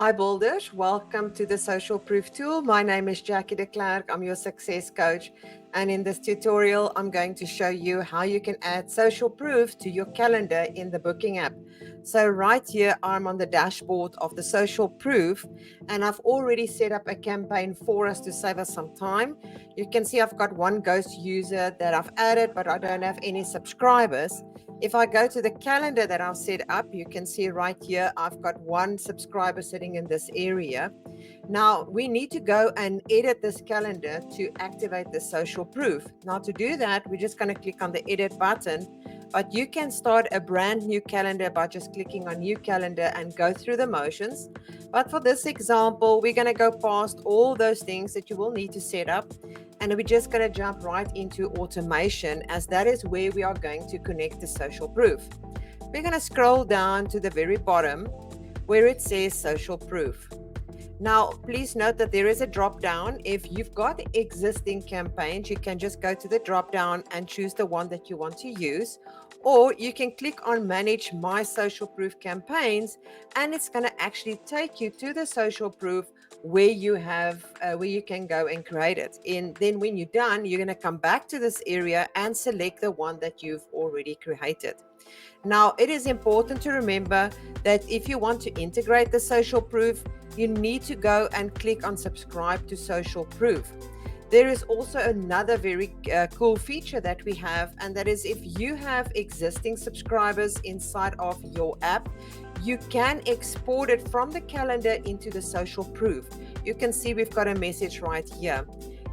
Hi builders, welcome to the Social Proof tool. My name is Jackie de Klerk. I'm your success coach, and in this tutorial I'm going to show you how you can add social proof to your calendar in the booking app. So right here I'm on the dashboard of the social proof, and I've already set up a campaign for us to save us some time. You can see I've got one ghost user that I've added, but I don't have any subscribers. If I go to the calendar that I've set up, you can see right here I've got one subscriber sitting in this area. Now we need to go and edit this calendar to activate the social proof. Now to do that, we're just going to click on the edit button, but you can start a brand new calendar by just clicking on new calendar and go through the motions. But for this example, we're going to go past all those things that you will need to set up, and we're just going to jump right into automation, as that is where we are going to connect the social proof. We're going to scroll down to the very bottom where it says social proof. Now, please note that there is a drop down. If you've got existing campaigns, you can just go to the drop down and choose the one that you want to use, or you can click on manage my social proof campaigns, and it's going to actually take you to the social proof where you have where you can go and create it. And then when you're done, you're going to come back to this area and select the one that you've already created. Now, it is important to remember that if you want to integrate the social proof, you need to go and click on subscribe to social proof. There is also another very cool feature that we have, and that is if you have existing subscribers inside of your app, you can export it from the calendar into the social proof. You can see we've got a message right here.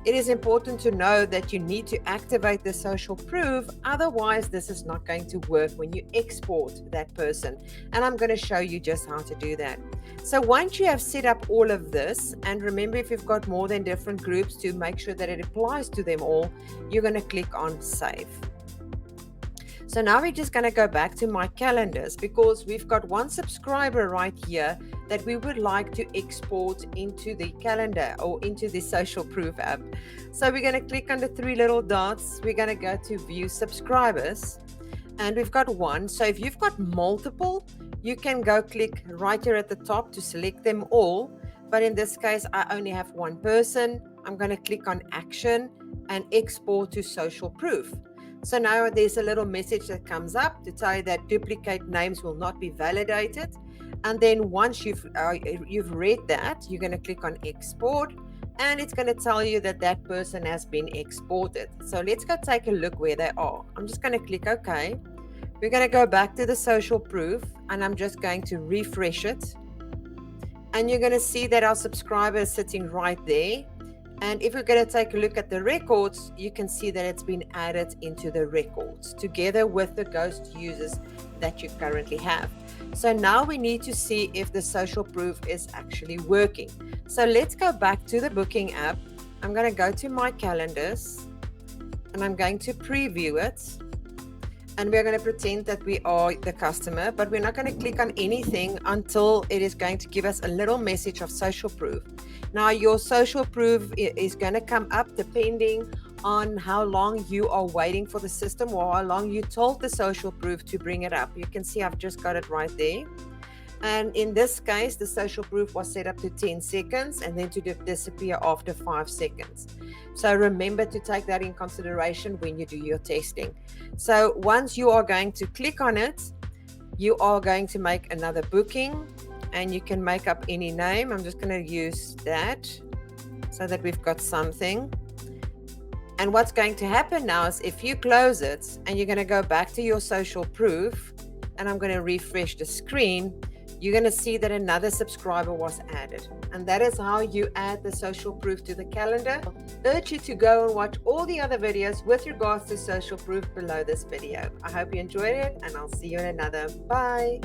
It is important to know that you need to activate the social proof, otherwise this is not going to work when you export that person. And I'm going to show you just how to do that. So once you have set up all of this, and remember if you've got more than different groups, to make sure that it applies to them all, you're going to click on save. So now we're just going to go back to my calendars, because we've got one subscriber right here that we would like to export into the calendar or into the social proof app. So we're going to click on the three little dots. We're going to go to view subscribers, and we've got one. So if you've got multiple, you can go click right here at the top to select them all. But in this case, I only have one person. I'm going to click on action and export to social proof. So now there's a little message that comes up to tell you that duplicate names will not be validated. And then once you've read that, you're going to click on export, and it's going to tell you that that person has been exported. So let's go take a look where they are. I'm just going to click OK. We're going to go back to the social proof, and I'm just going to refresh it. And you're going to see that our subscriber is sitting right there. And if we're going to take a look at the records, you can see that it's been added into the records together with the ghost users that you currently have. So now we need to see if the social proof is actually working. So let's go back to the booking app. I'm going to go to my calendars, and I'm going to preview it. And we're going to pretend that we are the customer, but we're not going to click on anything until it is going to give us a little message of social proof. Now, your social proof is going to come up depending on how long you are waiting for the system, or how long you told the social proof to bring it up. You can see I've just got it right there. And in this case, the social proof was set up to 10 seconds and then to disappear after 5 seconds. So remember to take that in consideration when you do your testing. So once you are going to click on it, you are going to make another booking, and you can make up any name. I'm just going to use that so that we've got something. And what's going to happen now is if you close it and you're going to go back to your social proof, and I'm going to refresh the screen, you're going to see that another subscriber was added. And that is how you add the social proof to the calendar. I urge you to go and watch all the other videos with regards to social proof below this video. I hope you enjoyed it, and I'll see you in another. Bye.